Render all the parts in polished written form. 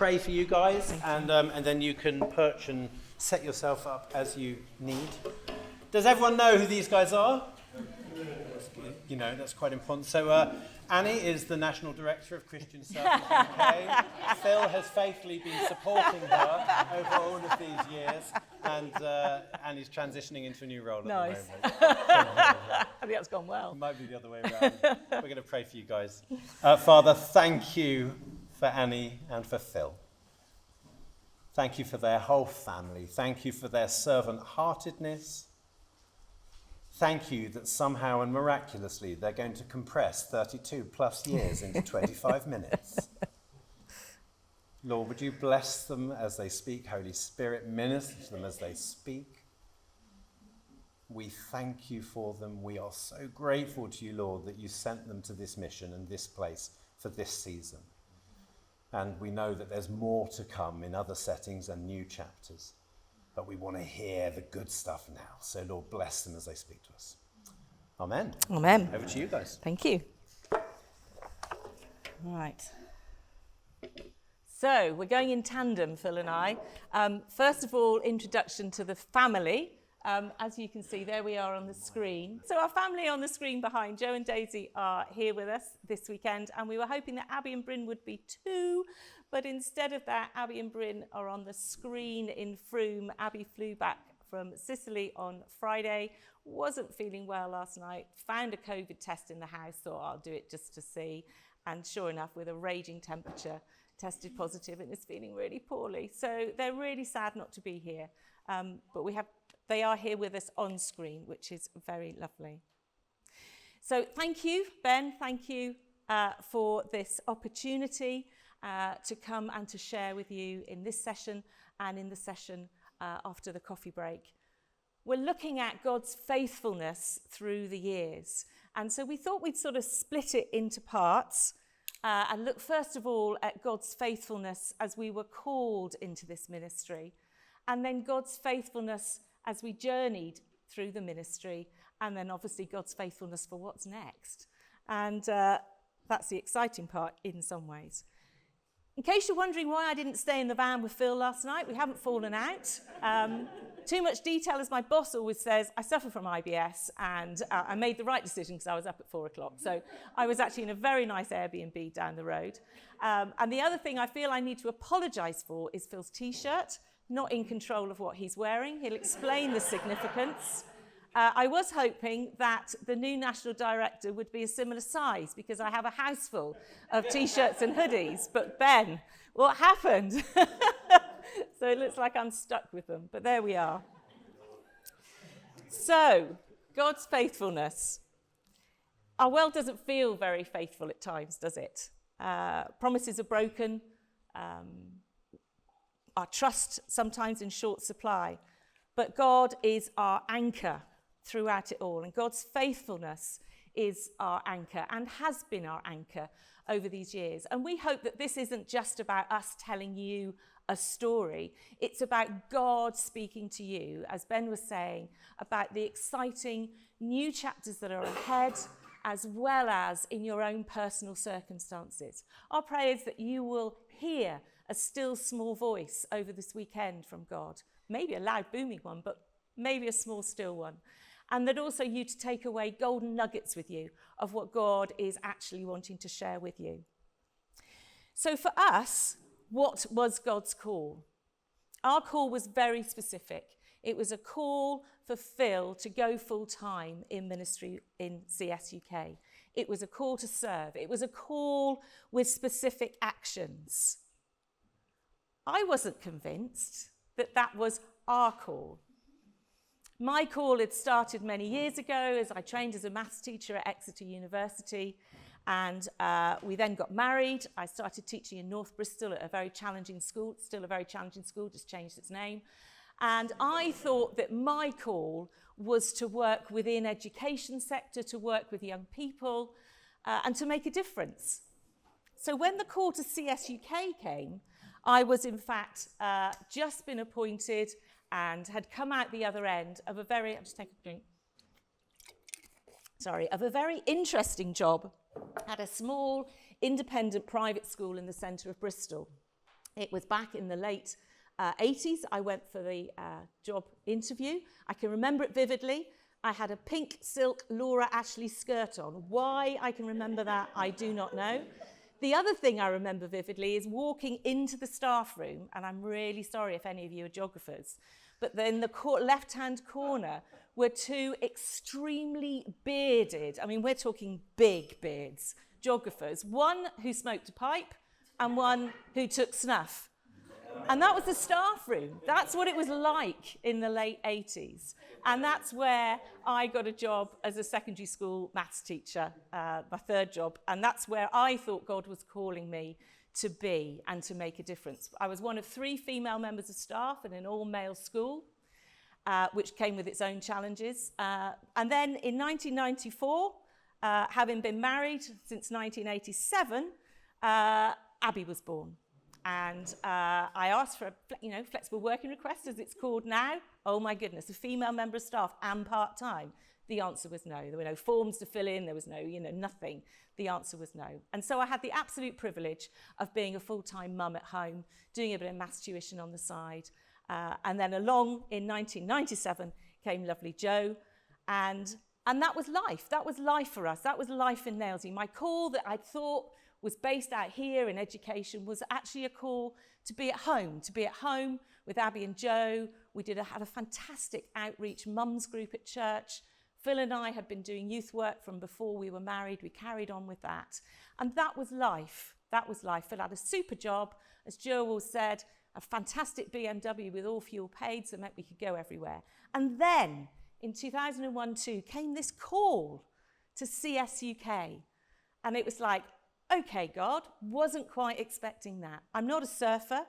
pray for you guys, and then you can perch and set yourself up as you need. Does everyone know who these guys are? You know, that's quite important. So Annie is the National Director of Christian Circles UK. Phil has faithfully been supporting her over all of these years, and Annie's transitioning into a new role at the moment. I think that's gone well. It might be the other way around. We're going to pray for you guys. Father, thank you for Annie and for Phil. Thank you for their whole family. Thank you for their servant-heartedness. Thank you that somehow and miraculously they're going to compress 32 plus years into 25 minutes. Lord, would you bless them as they speak? Holy Spirit, minister to them as they speak. We thank you for them. We are so grateful to you, Lord, that you sent them to this mission and this place for this season. And we know that there's more to come in other settings and new chapters. But we want to hear the good stuff now. So, Lord, bless them as they speak to us. Amen. Amen. Over to you guys. Thank you. Right. So, we're going in tandem, Phil and I. First of all, introduction to the family. As you can see, there we are on the screen. So our family on the screen behind, Joe and Daisy, are here with us this weekend, and we were hoping that Abby and Bryn would be too, but instead of that, Abby and Bryn are on the screen in Frome. Abby flew back from Sicily on Friday, wasn't feeling well last night, found a COVID test in the house, thought I'll do it just to see, and sure enough, with a raging temperature, tested positive and is feeling really poorly. So they're really sad not to be here, but they are here with us on screen, which is very lovely. So thank you, Ben, thank you for this opportunity to come and to share with you in this session and in the session after the coffee break. We're looking at God's faithfulness through the years. And so we thought we'd sort of split it into parts and look first of all at God's faithfulness as we were called into this ministry, and then God's faithfulness as we journeyed through the ministry, and then obviously God's faithfulness for what's next. And that's the exciting part in some ways. In case you're wondering why I didn't stay in the van with Phil last night, we haven't fallen out. Too much detail, as my boss always says. I suffer from IBS, and I made the right decision because I was up at 4 o'clock. So I was actually in a very nice Airbnb down the road. And the other thing I feel I need to apologise for is Phil's T-shirt. Not in control of what he's wearing. He'll explain the significance. I was hoping that the new national director would be a similar size because I have a house full of T-shirts and hoodies. But Ben, what happened? So it looks like I'm stuck with them, but there we are. So, God's faithfulness. Our world doesn't feel very faithful at times, does it? Promises are broken. Our trust sometimes in short supply. But God is our anchor throughout it all. And God's faithfulness is our anchor and has been our anchor over these years. And we hope that this isn't just about us telling you a story. It's about God speaking to you, as Ben was saying, about the exciting new chapters that are ahead, as well as in your own personal circumstances. Our prayer is that you will hear a still small voice over this weekend from God. Maybe a loud booming one, but maybe a small still one. And that also you to take away golden nuggets with you of what God is actually wanting to share with you. So for us, what was God's call? Our call was very specific. It was a call for Phil to go full time in ministry in CS UK. It was a call to serve. It was a call with specific actions. I wasn't convinced that that was our call. My call had started many years ago as I trained as a maths teacher at Exeter University, and we then got married. I started teaching in North Bristol at a very challenging school, still a very challenging school, just changed its name. And I thought that my call was to work within education sector, to work with young people, and to make a difference. So when the call to CS UK came, I was in fact just been appointed and had come out the other end of a very, I'll just take a drink. Sorry, of a very interesting job at a small independent private school in the centre of Bristol. It was back in the late 80s. I went for the job interview. I can remember it vividly. I had a pink silk Laura Ashley skirt on. Why I can remember that, I do not know. The other thing I remember vividly is walking into the staff room, and I'm really sorry if any of you are geographers, but in the left-hand corner were two extremely bearded, I mean, we're talking big beards, geographers, one who smoked a pipe and one who took snuff. And that was the staff room. That's what it was like in the late 80s. And that's where I got a job as a secondary school maths teacher, my third job. And that's where I thought God was calling me to be and to make a difference. I was one of 3 female members of staff in an all-male school, which came with its own challenges. And then in 1994, having been married since 1987, Abby was born. And I asked for a flexible working request, as it's called now. Oh my goodness, a female member of staff and part-time. The answer was no. There were no forms to fill in. There was no, nothing. The answer was no. And so I had the absolute privilege of being a full-time mum at home, doing a bit of maths tuition on the side. And then along in 1997 came lovely Jo. And that was life. That was life for us. That was life in Nailsea. My call that I thought was based out here in education was actually a call to be at home with Abby and Jo. We had a fantastic outreach mums group at church. Phil and I had been doing youth work from before we were married. We carried on with that. And that was life. That was life. Phil had a super job, as Jo all said, a fantastic BMW with all fuel paid, so it meant we could go everywhere. And then in 2001-2 came this call to CSUK. And it was like, okay, God, wasn't quite expecting that. I'm not a surfer.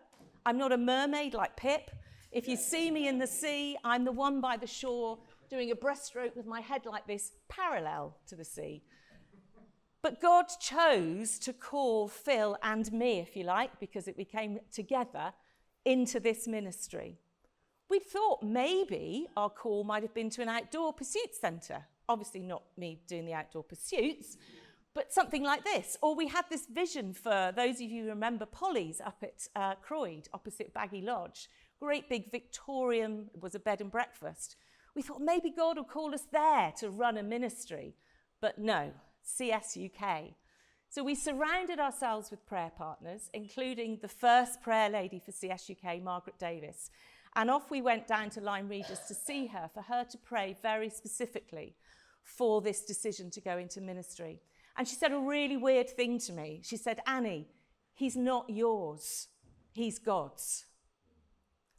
I'm not a mermaid like Pip. If you see me in the sea, I'm the one by the shore doing a breaststroke with my head like this, parallel to the sea. But God chose to call Phil and me, if you like, because we came together into this ministry. We thought maybe our call might have been to an outdoor pursuit centre. Obviously not me doing the outdoor pursuits, but something like this. Or we had this vision for those of you who remember Polly's up at Croyd, opposite Baggy Lodge. Great big Victorian, was a bed and breakfast. We thought maybe God will call us there to run a ministry. But no, CSUK. So we surrounded ourselves with prayer partners, including the first prayer lady for CSUK, Margaret Davis. And off we went down to Lyme Regis to see her, for her to pray very specifically for this decision to go into ministry. And she said a really weird thing to me. She said, Annie, he's not yours, he's God's.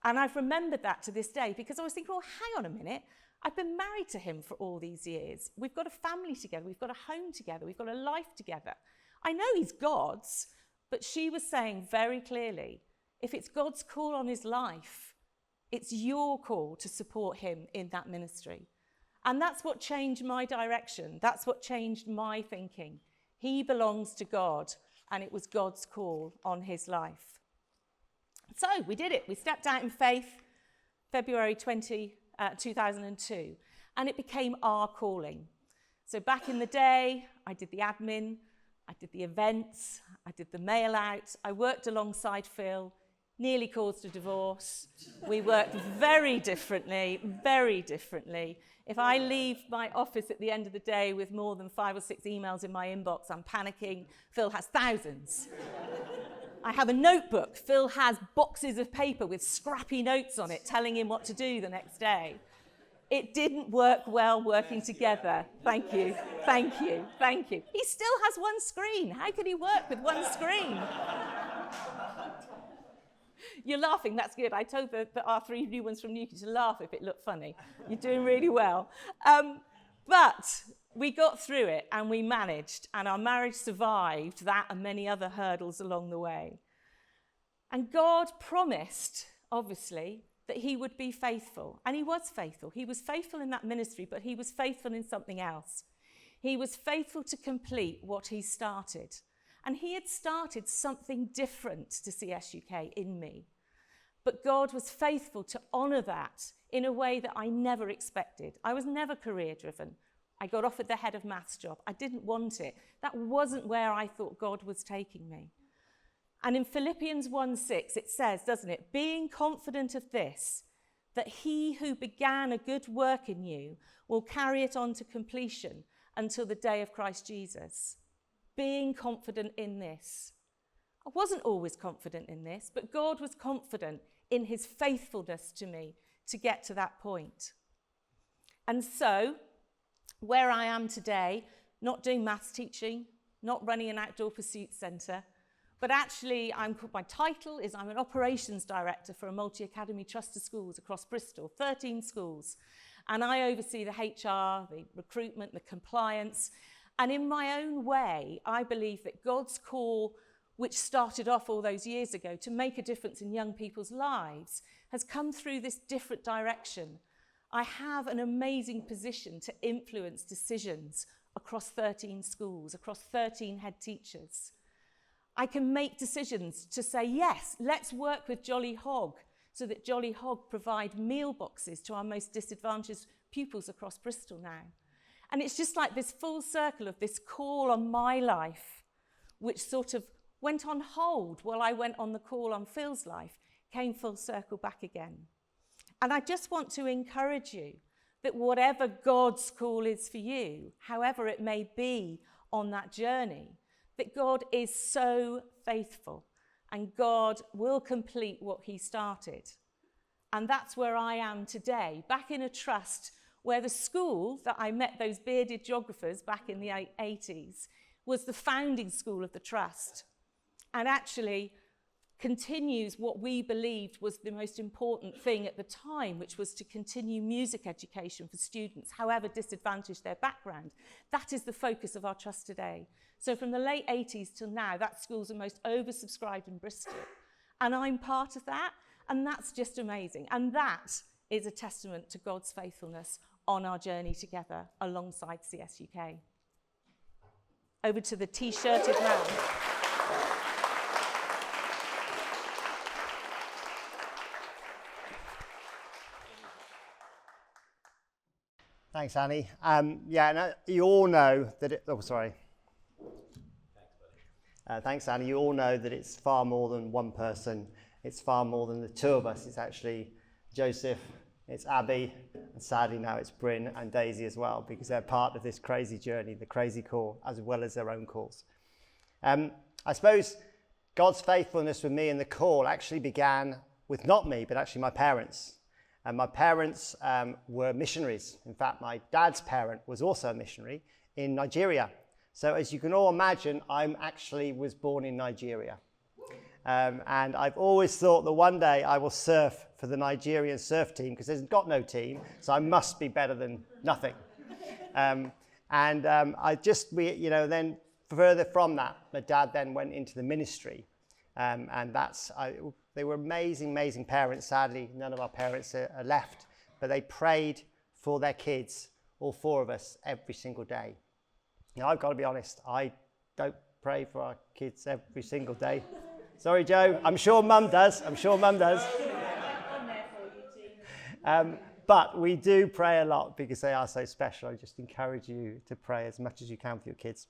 And I've remembered that to this day, because I was thinking, well, hang on a minute. I've been married to him for all these years. We've got a family together. We've got a home together. We've got a life together. I know he's God's, but she was saying very clearly, if it's God's call on his life, it's your call to support him in that ministry. And that's what changed my direction. That's what changed my thinking. He belongs to God, and it was God's call on his life. So we did it. We stepped out in faith, February 2002, and it became our calling. So back in the day, I did the admin, I did the events, I did the mail out, I worked alongside Phil, nearly caused a divorce. We worked very differently, very differently. If I leave my office at the end of the day with more than 5 or 6 emails in my inbox, I'm panicking. Phil has thousands. I have a notebook. Phil has boxes of paper with scrappy notes on it telling him what to do the next day. It didn't work well working together. Thank you, thank you, thank you. He still has one screen. How can he work with one screen? You're laughing, that's good. I told our 3 new ones from Newquay to laugh if it looked funny. You're doing really well. But we got through it and we managed, and our marriage survived that and many other hurdles along the way. And God promised, obviously, that he would be faithful. And he was faithful. He was faithful in that ministry, but he was faithful in something else. He was faithful to complete what he started. And he had started something different to CSUK in me. But God was faithful to honour that in a way that I never expected. I was never career-driven. I got offered the head of maths job. I didn't want it. That wasn't where I thought God was taking me. And in Philippians 1:6, it says, doesn't it, being confident of this, that he who began a good work in you will carry it on to completion until the day of Christ Jesus. Being confident in this. I wasn't always confident in this, but God was confident in his faithfulness to me to get to that point. And so, where I am today, not doing maths teaching, not running an outdoor pursuits centre, but actually my title is I'm an operations director for a multi-academy trust of schools across Bristol, 13 schools. And I oversee the HR, the recruitment, the compliance. And in my own way, I believe that God's call, which started off all those years ago to make a difference in young people's lives, has come through this different direction. I have an amazing position to influence decisions across 13 schools, across 13 head teachers. I can make decisions to say, yes, let's work with Jolly Hog so that Jolly Hog provide meal boxes to our most disadvantaged pupils across Bristol now. And it's just like this full circle of this call on my life, which sort of went on hold while I went on the call on Phil's life, came full circle back again. And I just want to encourage you that whatever God's call is for you, however it may be on that journey, that God is so faithful and God will complete what he started. And that's where I am today, back in a trust where the school that I met those bearded geographers back in the 80s was the founding school of the trust, and actually continues what we believed was the most important thing at the time, which was to continue music education for students, however disadvantaged their background. That is the focus of our trust today. So from the late 80s till now, that school's the most oversubscribed in Bristol. And I'm part of that, and that's just amazing. And that is a testament to God's faithfulness on our journey together alongside CS UK. Over to the T-shirted man. Thanks, Annie. You all know that thanks, Annie. You all know that it's far more than one person. It's far more than the two of us. It's actually Joseph, it's Abby, and sadly now it's Bryn and Daisy as well, because they're part of this crazy journey, the crazy call, as well as their own calls. I suppose God's faithfulness with me and the call actually began with not me, but actually my parents. And my parents were missionaries. In fact, my dad's parent was also a missionary in Nigeria. So as you can all imagine, I actually was born in Nigeria. And I've always thought that one day I will surf for the Nigerian surf team, because they've got no team, so I must be better than nothing. Then further from that, my dad then went into the ministry. They were amazing parents. Sadly, none of our parents are left, but they prayed for their kids, all four of us, every single day. Now, I've got to be honest, I don't pray for our kids every single day. Sorry, Joe. I'm sure Mum does. But we do pray a lot because they are so special. I just encourage you to pray as much as you can for your kids.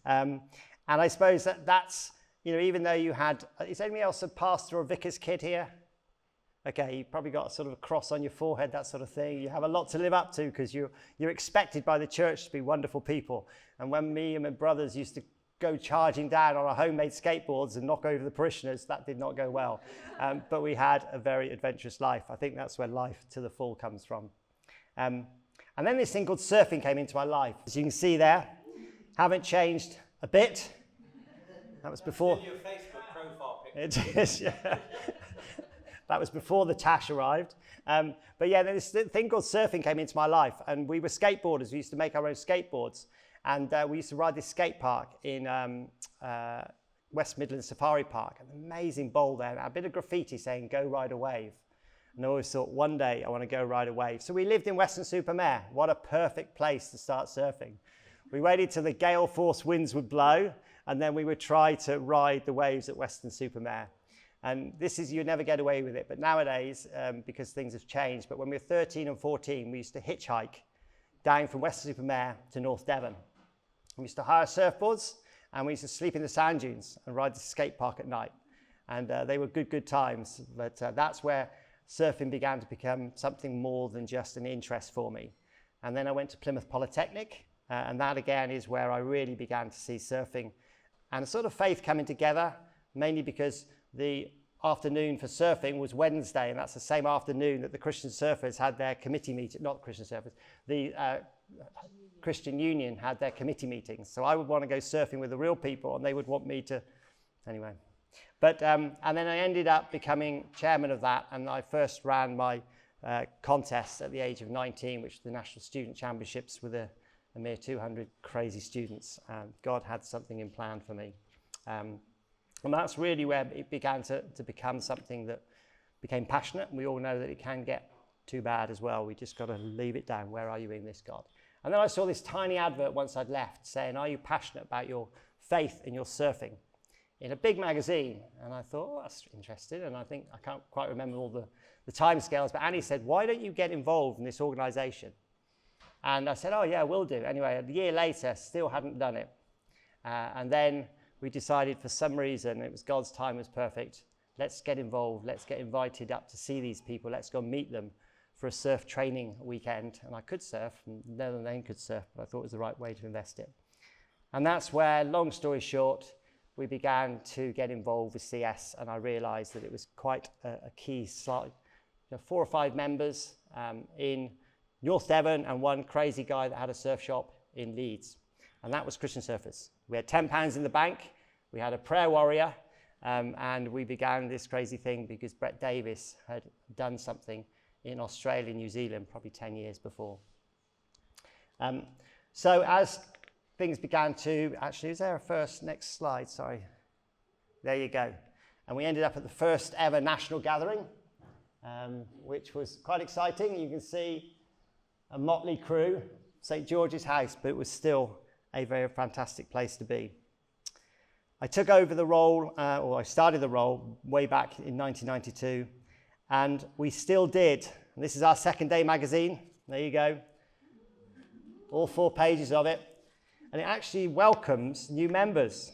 And I suppose that's, even though you had, is anyone else a pastor or vicar's kid here? Okay, you've probably got sort of a cross on your forehead, that sort of thing. You have a lot to live up to because you're expected by the church to be wonderful people. And when me and my brothers used to go charging down on our homemade skateboards and knock over the parishioners, that did not go well. But we had a very adventurous life. I think that's where life to the full comes from. And then this thing called surfing came into my life. As you can see there, haven't changed a bit. That was before. Your Facebook profile picture. It is, yeah. That was before the Tash arrived. But yeah, this thing called surfing came into my life, and we were skateboarders. We used to make our own skateboards, and we used to ride this skate park in West Midlands Safari Park. An amazing bowl there, a bit of graffiti saying, "Go ride a wave." And I always thought, one day I want to go ride a wave. So we lived in Weston-super-Mare. What a perfect place to start surfing. We waited till the gale force winds would blow, and then we would try to ride the waves at Weston-super-Mare. And you never get away with it. But nowadays, because things have changed, but when we were 13 and 14, we used to hitchhike down from Weston-super-Mare to North Devon. We used to hire surfboards, and we used to sleep in the sand dunes and ride the skate park at night. And they were good times. But that's where surfing began to become something more than just an interest for me. And then I went to Plymouth Polytechnic, and that again is where I really began to see surfing and a sort of faith coming together, mainly because the afternoon for surfing was Wednesday, and that's the same afternoon that the Christian Surfers had their committee meeting, not the Christian Surfers, the Christian Union had their committee meetings. So I would want to go surfing with the real people, and they would want me to, anyway. But, and then I ended up becoming chairman of that, and I first ran my contest at the age of 19, which was the National Student Championships with a mere 200 crazy students. God had something in plan for me. And that's really where it began to become something that became passionate. And we all know that it can get too bad as well. We just got to leave it down. Where are you in this, God? And then I saw this tiny advert once I'd left saying, are you passionate about your faith and your surfing? In a big magazine. And I thought, oh, that's interesting. And I think, I can't quite remember all the time scales, but Annie said, why don't you get involved in this organization? And I said, oh yeah, will do. Anyway, a year later, still hadn't done it. And then we decided for some reason, it was God's time was perfect. Let's get involved. Let's get invited up to see these people. Let's go meet them for a surf training weekend. And I could surf, and none of them could surf, but I thought it was the right way to invest it. And that's where, long story short, we began to get involved with CS, and I realized that it was quite a key slide. 4 or 5 members in North Devon, and one crazy guy that had a surf shop in Leeds. And that was Christian Surfers. We had £10 in the bank, we had a prayer warrior, and we began this crazy thing because Brett Davis had done something in Australia, New Zealand, probably 10 years before. So as things began to, actually, is there a first, next slide, sorry. There you go. And we ended up at the first ever national gathering, which was quite exciting. You can see a motley crew, St. George's House, but it was still a very fantastic place to be. I took over the role, or I started the role way back in 1992, and we still did. And this is our second day magazine. There you go. All 4 pages of it. And it actually welcomes new members.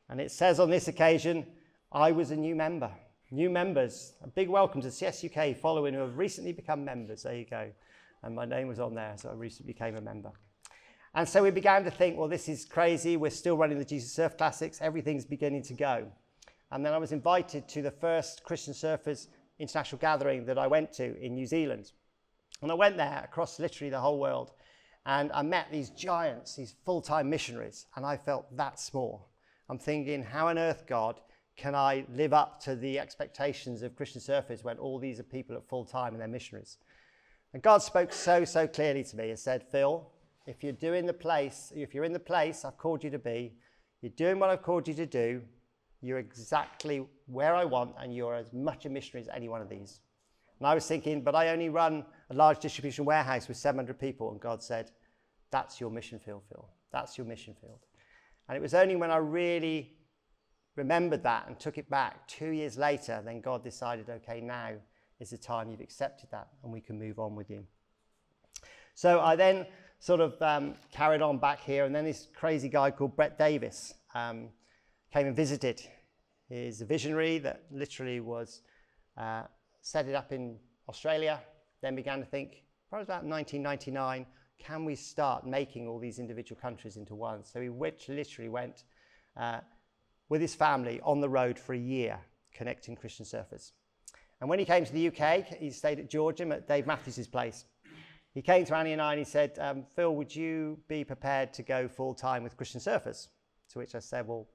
And it says on this occasion, I was a new member. New members, a big welcome to CS UK following who have recently become members. There you go. And my name was on there, so I recently became a member. And so we began to think, well, this is crazy. We're still running the Jesus Surf Classics. Everything's beginning to go. And then I was invited to the first Christian Surfers International Gathering that I went to in New Zealand. And I went there across literally the whole world. And I met these giants, these full-time missionaries. And I felt that small. I'm thinking, how on earth, God, can I live up to the expectations of Christian Surfers when all these are people at full time and they're missionaries? And God spoke so clearly to me and said, Phil, if you're in the place I've called you to be, you're doing what I've called you to do, you're exactly where I want, and you're as much a missionary as any one of these. And I was thinking, but I only run a large distribution warehouse with 700 people. And God said, that's your mission field, Phil. That's your mission field. And it was only when I really remembered that and took it back 2 years later, then God decided, okay, now is the time you've accepted that and we can move on with you. So I then sort of carried on back here, and then this crazy guy called Brett Davis came and visited. He's a visionary that literally was set it up in Australia, then began to think, probably about 1999, can we start making all these individual countries into one? So he literally went with his family on the road for a year, connecting Christian surfers. And when he came to the UK, he stayed at Georgium at Dave Matthews' place. He came to Annie and I and he said, Phil, would you be prepared to go full time with Christian surfers? To which I said, well,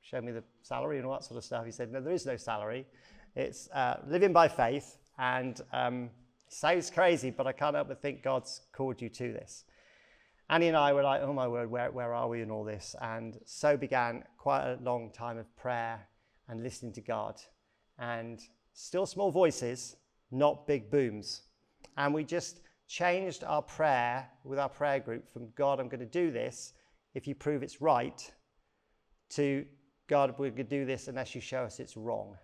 show me the salary and all that sort of stuff. He said, no, there is no salary. It's living by faith. And sounds crazy, but I can't help but think God's called you to this. Annie and I were like, oh my word, where are we in all this? And so began quite a long time of prayer and listening to God. And still small voices, not big booms. And we just changed our prayer with our prayer group from God, I'm going to do this if you prove it's right, to God, we're going to do this unless you show us it's wrong.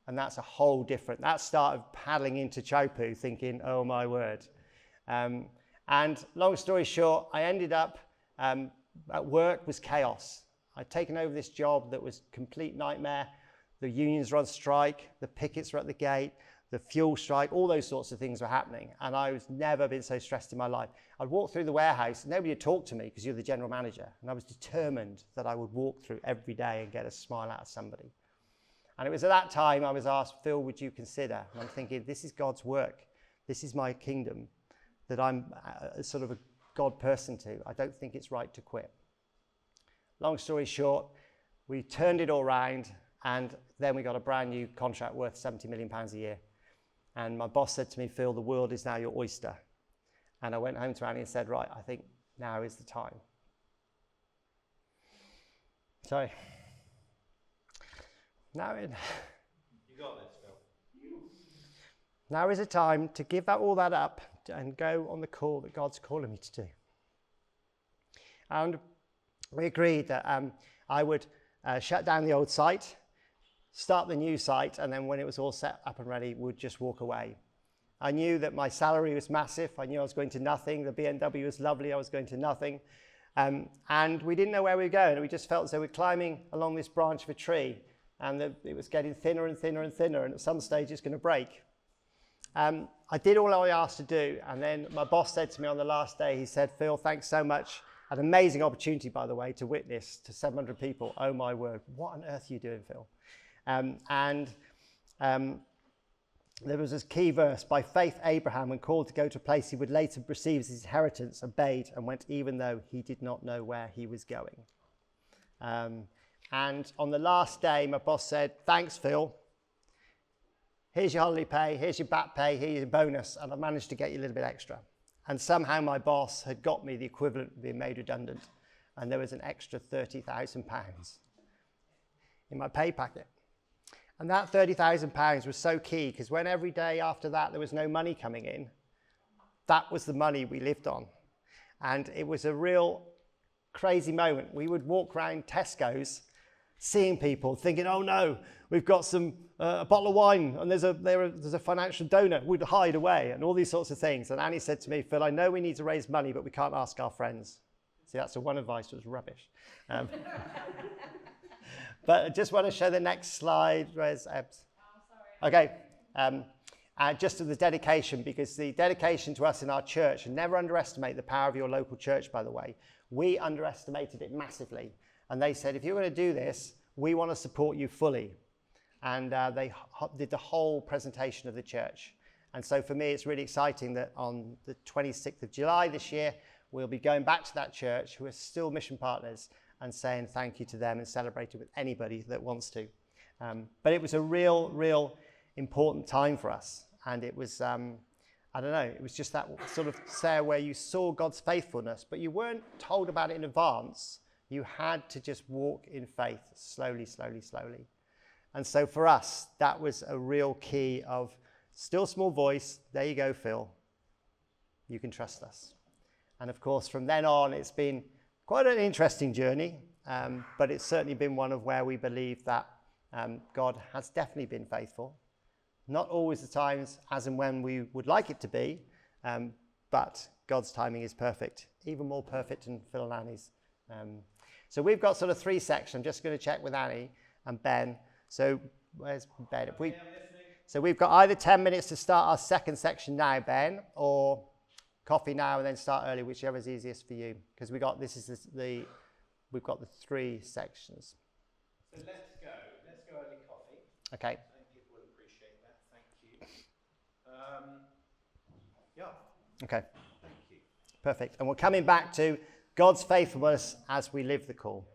And that's a whole different, that started paddling into Chopu thinking, oh my word. And long story short, I ended up at work was chaos. I'd taken over this job that was complete nightmare. The unions were on strike, the pickets were at the gate, the fuel strike, all those sorts of things were happening. And I was never been so stressed in my life. I'd walk through the warehouse, nobody would talk to me because you're the general manager. And I was determined that I would walk through every day and get a smile out of somebody. And it was at that time I was asked, Phil, would you consider? And I'm thinking, this is God's work. This is my kingdom that I'm sort of a God person to. I don't think it's right to quit. Long story short, we turned it all around, and then we got a brand new contract worth £70 million a year. And my boss said to me, Phil, the world is now your oyster. And I went home to Annie and said, right, I think now is the time. Sorry. Now You got this, Phil. Now is a time to give all that up and go on the call that God's calling me to do. And we agreed that I would shut down the old site, start the new site, and then when it was all set up and ready, would just walk away. I knew that my salary was massive. I knew I was going to nothing. The BMW was lovely. I was going to nothing. And we didn't know where we were going. We just felt as though we were climbing along this branch of a tree, and it was getting thinner and thinner and thinner, and at some stage it's going to break. I did all I asked to do, and then my boss said to me on the last day, he said, Phil, thanks so much. An amazing opportunity, by the way, to witness to 700 people. Oh my word, what on earth are you doing, Phil? There was this key verse, by faith Abraham, when called to go to a place he would later receive as his inheritance, obeyed and went even though he did not know where he was going. And on the last day, my boss said, thanks, Phil. Here's your holiday pay, here's your back pay, here's your bonus, and I managed to get you a little bit extra. And somehow my boss had got me the equivalent of being made redundant, and there was an extra £30,000 in my pay packet. And that £30,000 was so key, because when every day after that there was no money coming in, that was the money we lived on. And it was a real crazy moment. We would walk around Tesco's, seeing people, thinking, oh no, we've got a bottle of wine and there's a financial donor, we'd hide away and all these sorts of things. And Annie said to me, Phil, I know we need to raise money, but we can't ask our friends. See, that's the one advice that was rubbish. But I just want to show the next slide. Where's Ebbs? Oh, sorry. Okay. Just to the dedication, because the dedication to us in our church, and never underestimate the power of your local church, by the way. We underestimated it massively. And they said, if you're going to do this, we want to support you fully. And they did the whole presentation of the church. And so for me, it's really exciting that on the 26th of July this year, we'll be going back to that church, who are still mission partners, and saying thank you to them and celebrating with anybody that wants to. But it was a real important time for us. And it was, I don't know, it was just that sort of say where you saw God's faithfulness, but you weren't told about it in advance. You had to just walk in faith slowly. And so for us, that was a real key of still small voice. There you go, Phil. You can trust us. And of course, from then on, it's been quite an interesting journey, but it's certainly been one of where we believe that God has definitely been faithful. Not always the times as and when we would like it to be, but God's timing is perfect, even more perfect than Phil and Annie's. So we've got sort of three sections. I'm just going to check with Annie and Ben. So where's Ben? So we've got either 10 minutes to start our second section now, Ben, or coffee now and then start early, whichever is easiest for you. Because we've got the three sections. So let's go early coffee. Okay. I think people will appreciate that. Thank you. Yeah. Okay. Thank you. Perfect. And we're coming back to God's faithfulness as we live the call.